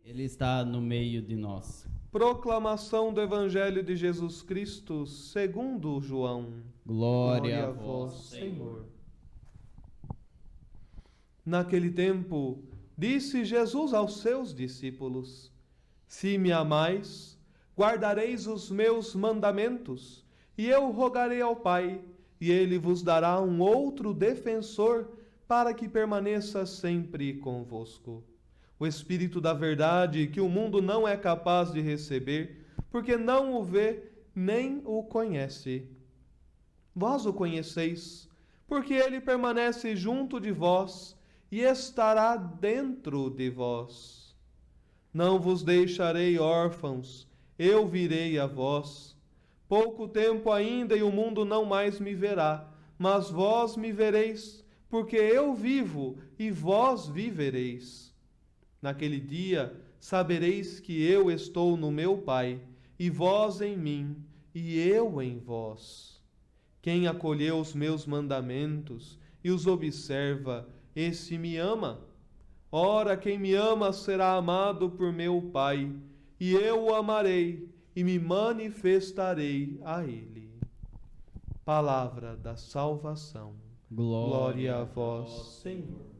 Ele está no meio de nós. Proclamação do Evangelho de Jesus Cristo segundo João. Glória a vós, Senhor. Naquele tempo, disse Jesus aos seus discípulos: Se me amais, guardareis os meus mandamentos, e eu rogarei ao Pai, e ele vos dará um outro defensor, para que permaneça sempre convosco. O Espírito da verdade, que o mundo não é capaz de receber, porque não o vê nem o conhece. Vós o conheceis, porque ele permanece junto de vós e estará dentro de vós. Não vos deixarei órfãos, eu virei a vós. Pouco tempo ainda e o mundo não mais me verá, mas vós me vereis, porque eu vivo e vós vivereis. Naquele dia sabereis que eu estou no meu Pai, e vós em mim, e eu em vós. Quem acolheu os meus mandamentos e os observa, esse me ama. Ora, quem me ama será amado por meu Pai, e eu o amarei e me manifestarei a ele. Palavra da salvação. Glória a vós, Senhor.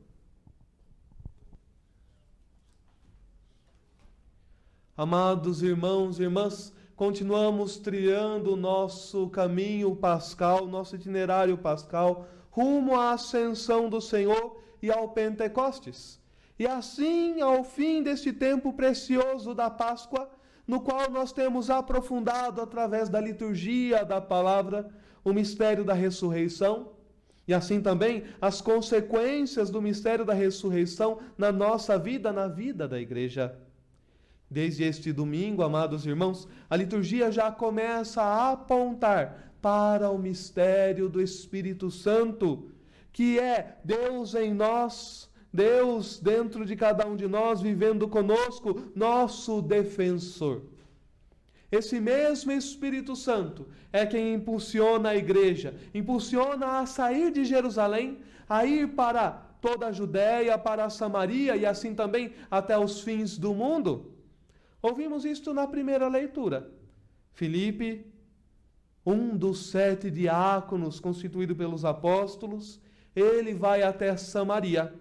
Amados irmãos e irmãs, continuamos trilhando o nosso caminho pascal, nosso itinerário pascal, rumo à ascensão do Senhor e ao Pentecostes. E assim, ao fim deste tempo precioso da Páscoa, no qual nós temos aprofundado através da liturgia da palavra o mistério da ressurreição, e assim também as consequências do mistério da ressurreição na nossa vida, na vida da igreja. Desde este domingo, amados irmãos, a liturgia já começa a apontar para o mistério do Espírito Santo, que é Deus em nós, Deus dentro de cada um de nós, vivendo conosco, nosso defensor. Esse mesmo Espírito Santo é quem impulsiona a igreja, impulsiona a sair de Jerusalém, a ir para toda a Judéia, para a Samaria e assim também até os fins do mundo. Ouvimos isto na primeira leitura. Filipe, um dos 7 diáconos constituído pelos apóstolos, ele vai até Samaria.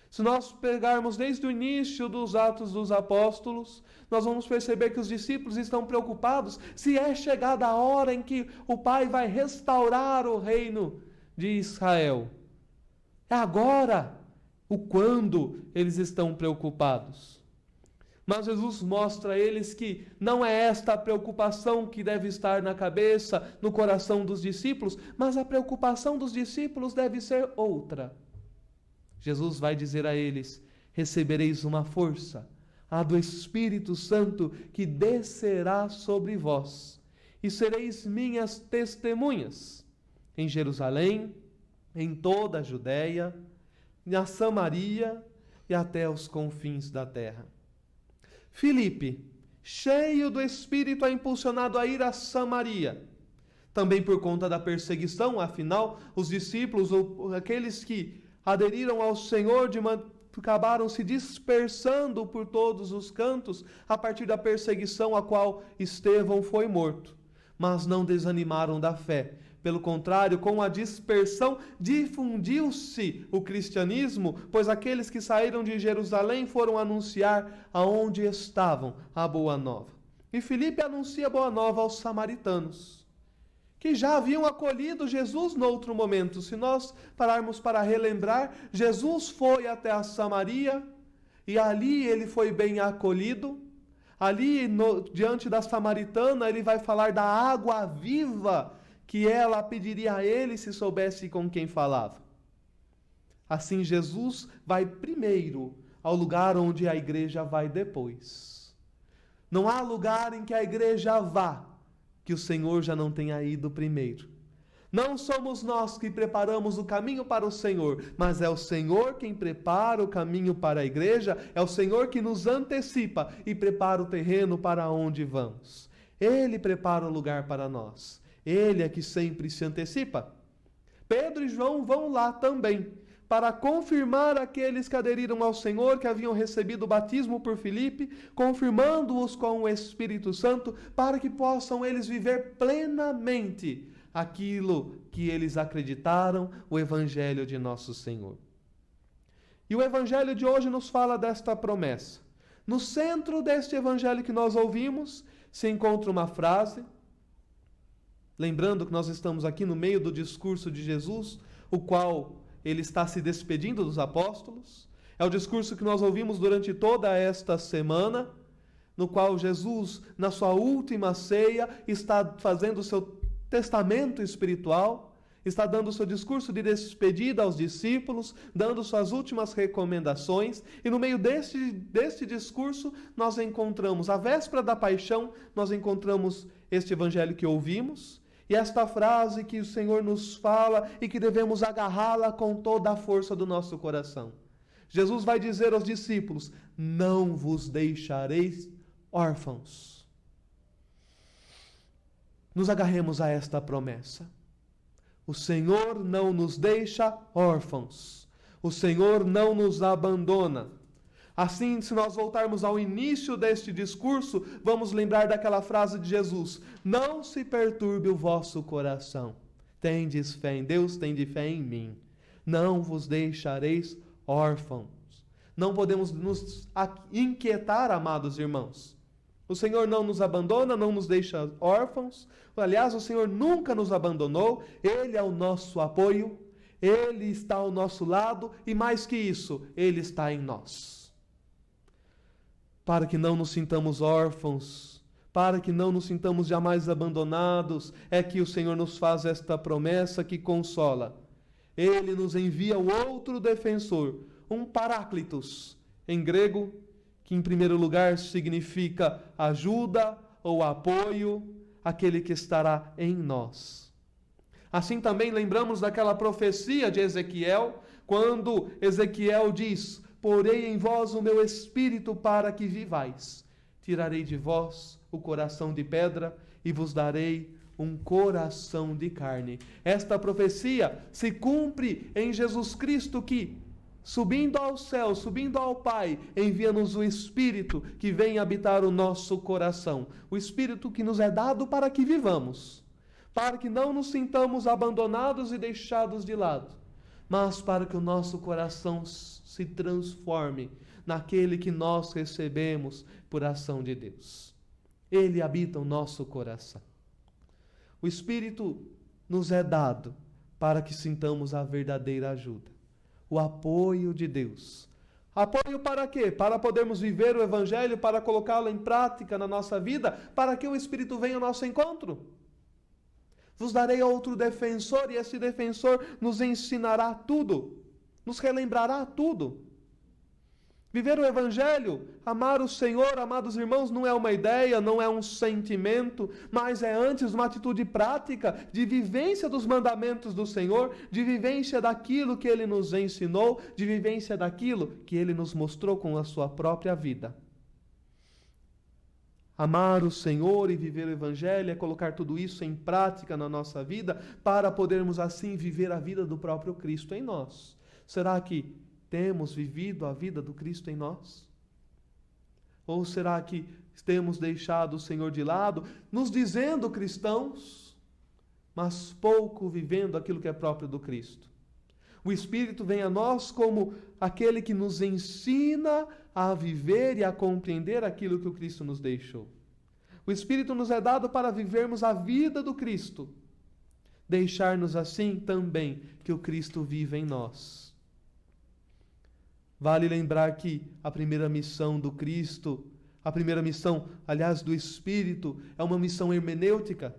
Se nós pegarmos desde o início dos Atos dos Apóstolos, nós vamos perceber que os discípulos estão preocupados se é chegada a hora em que o Pai vai restaurar o reino de Israel. É agora o quando eles estão preocupados. Mas Jesus mostra a eles que não é esta a preocupação que deve estar na cabeça, no coração dos discípulos, mas a preocupação dos discípulos deve ser outra. Jesus vai dizer a eles: recebereis uma força, a do Espírito Santo, que descerá sobre vós, e sereis minhas testemunhas em Jerusalém, em toda a Judéia, na Samaria e até os confins da terra. Filipe, cheio do Espírito, é impulsionado a ir a Samaria. Também por conta da perseguição, afinal, os discípulos, ou aqueles que aderiram ao Senhor, acabaram se dispersando por todos os cantos a partir da perseguição a qual Estevão foi morto. Mas não desanimaram da fé. Pelo contrário, com a dispersão, difundiu-se o cristianismo, pois aqueles que saíram de Jerusalém foram anunciar aonde estavam a boa nova. E Filipe anuncia a boa nova aos samaritanos, que já haviam acolhido Jesus no outro momento. Se nós pararmos para relembrar, Jesus foi até a Samaria e ali ele foi bem acolhido. Ali, diante da samaritana, ele vai falar da água viva que ela pediria a ele se soubesse com quem falava. Assim, Jesus vai primeiro ao lugar onde a igreja vai depois. Não há lugar em que a igreja vá que o Senhor já não tenha ido primeiro. Não somos nós que preparamos o caminho para o Senhor, mas é o Senhor quem prepara o caminho para a igreja, é o Senhor que nos antecipa e prepara o terreno para onde vamos. Ele prepara o lugar para nós. Ele é que sempre se antecipa. Pedro e João vão lá também, para confirmar aqueles que aderiram ao Senhor, que haviam recebido o batismo por Filipe, confirmando-os com o Espírito Santo, para que possam eles viver plenamente aquilo que eles acreditaram, o Evangelho de nosso Senhor. E o Evangelho de hoje nos fala desta promessa. No centro deste Evangelho que nós ouvimos, se encontra uma frase, lembrando que nós estamos aqui no meio do discurso de Jesus, o qual ele está se despedindo dos apóstolos. É o discurso que nós ouvimos durante toda esta semana, no qual Jesus, na sua última ceia, está fazendo o seu testamento espiritual, está dando o seu discurso de despedida aos discípulos, dando suas últimas recomendações, e no meio deste discurso nós encontramos, a véspera da paixão, nós encontramos este evangelho que ouvimos, e esta frase que o Senhor nos fala e que devemos agarrá-la com toda a força do nosso coração. Jesus vai dizer aos discípulos: não vos deixareis órfãos. Nos agarremos a esta promessa. O Senhor não nos deixa órfãos. O Senhor não nos abandona. Assim, se nós voltarmos ao início deste discurso, vamos lembrar daquela frase de Jesus: não se perturbe o vosso coração. Tendes fé em Deus, tende fé em mim. Não vos deixareis órfãos. Não podemos nos inquietar, amados irmãos. O Senhor não nos abandona, não nos deixa órfãos. Aliás, o Senhor nunca nos abandonou. Ele é o nosso apoio. Ele está ao nosso lado. E mais que isso, Ele está em nós. Para que não nos sintamos órfãos, para que não nos sintamos jamais abandonados, é que o Senhor nos faz esta promessa que consola. Ele nos envia o outro defensor, um paráclitos, em grego, que em primeiro lugar significa ajuda ou apoio, aquele que estará em nós. Assim também lembramos daquela profecia de Ezequiel, quando Ezequiel diz: porei em vós o meu espírito para que vivais. Tirarei de vós o coração de pedra e vos darei um coração de carne. Esta profecia se cumpre em Jesus Cristo que, subindo ao céu, subindo ao Pai, envia-nos o Espírito que vem habitar o nosso coração. O Espírito que nos é dado para que vivamos, para que não nos sintamos abandonados e deixados de lado, mas para que o nosso coração se transforme naquele que nós recebemos por ação de Deus. Ele habita o nosso coração. O Espírito nos é dado para que sintamos a verdadeira ajuda, o apoio de Deus. Apoio para quê? Para podermos viver o Evangelho, para colocá-lo em prática na nossa vida, para que o Espírito venha ao nosso encontro. Vos darei outro defensor, e esse defensor nos ensinará tudo, nos relembrará tudo. Viver o Evangelho, amar o Senhor, amados irmãos, não é uma ideia, não é um sentimento, mas é antes uma atitude prática de vivência dos mandamentos do Senhor, de vivência daquilo que Ele nos ensinou, de vivência daquilo que Ele nos mostrou com a sua própria vida. Amar o Senhor e viver o Evangelho é colocar tudo isso em prática na nossa vida, para podermos assim viver a vida do próprio Cristo em nós. Será que temos vivido a vida do Cristo em nós? Ou será que temos deixado o Senhor de lado, nos dizendo cristãos, mas pouco vivendo aquilo que é próprio do Cristo? O Espírito vem a nós como aquele que nos ensina a viver e a compreender aquilo que o Cristo nos deixou. O Espírito nos é dado para vivermos a vida do Cristo, deixar-nos assim também que o Cristo vive em nós. Vale lembrar que a primeira missão do Cristo, a primeira missão, aliás, do Espírito, é uma missão hermenêutica,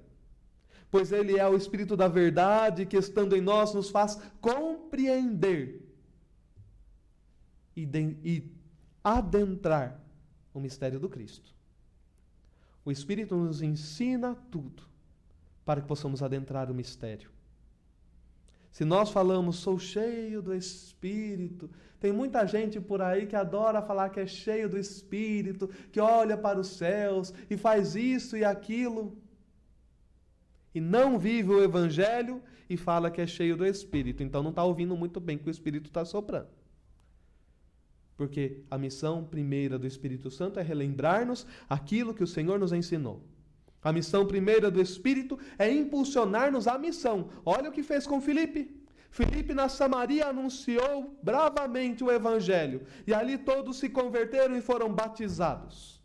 pois Ele é o Espírito da verdade que, estando em nós, nos faz compreender e adentrar o mistério do Cristo. O Espírito nos ensina tudo para que possamos adentrar o mistério. Se nós falamos, sou cheio do Espírito, tem muita gente por aí que adora falar que é cheio do Espírito, que olha para os céus e faz isso e aquilo. e não vive o Evangelho e fala que é cheio do Espírito. Então não está ouvindo muito bem que o Espírito está soprando. Porque a missão primeira do Espírito Santo é relembrar-nos aquilo que o Senhor nos ensinou. A missão primeira do Espírito é impulsionar-nos à missão. Olha o que fez com Filipe. Filipe na Samaria anunciou bravamente o Evangelho. E ali todos se converteram e foram batizados.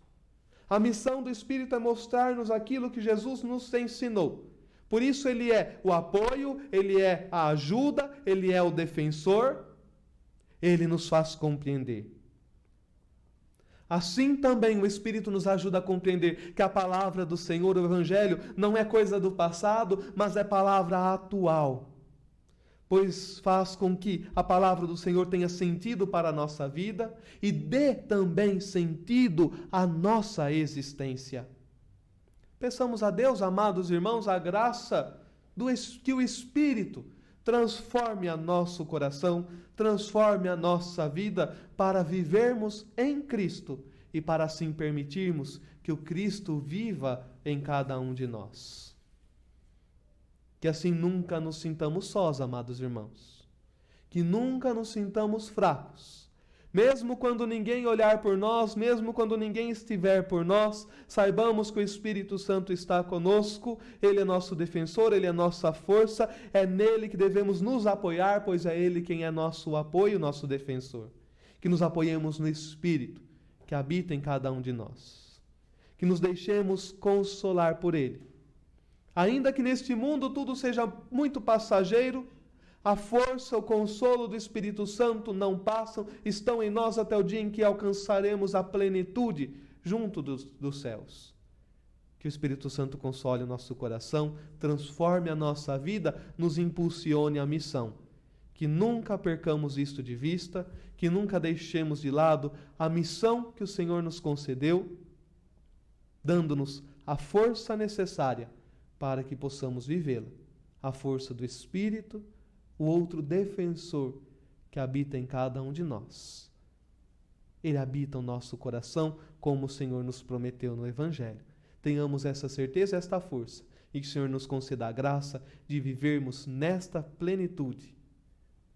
A missão do Espírito é mostrar-nos aquilo que Jesus nos ensinou. Por isso ele é o apoio, ele é a ajuda, ele é o defensor. Ele nos faz compreender. Assim também o Espírito nos ajuda a compreender que a palavra do Senhor, o Evangelho, não é coisa do passado, mas é palavra atual. Pois faz com que a palavra do Senhor tenha sentido para a nossa vida e dê também sentido à nossa existência. Peçamos a Deus, amados irmãos, a graça que o Espírito transforme a nosso coração, transforme a nossa vida para vivermos em Cristo e para assim permitirmos que o Cristo viva em cada um de nós. Que assim nunca nos sintamos sós, amados irmãos. Que nunca nos sintamos fracos. Mesmo quando ninguém olhar por nós, mesmo quando ninguém estiver por nós, saibamos que o Espírito Santo está conosco, Ele é nosso defensor, Ele é nossa força, é nele que devemos nos apoiar, pois é Ele quem é nosso apoio, nosso defensor. Que nos apoiemos no Espírito, que habita em cada um de nós. Que nos deixemos consolar por Ele. Ainda que neste mundo tudo seja muito passageiro, a força, o consolo do Espírito Santo não passam, estão em nós até o dia em que alcançaremos a plenitude junto dos céus. Que o Espírito Santo console o nosso coração, transforme a nossa vida, nos impulsione à missão. Que nunca percamos isto de vista, que nunca deixemos de lado a missão que o Senhor nos concedeu, dando-nos a força necessária para que possamos vivê-la. A força do Espírito, o outro defensor que habita em cada um de nós. Ele habita o nosso coração, como o Senhor nos prometeu no Evangelho. Tenhamos essa certeza, esta força, e que o Senhor nos conceda a graça de vivermos nesta plenitude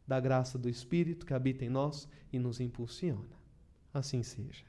da graça do Espírito que habita em nós e nos impulsiona. Assim seja.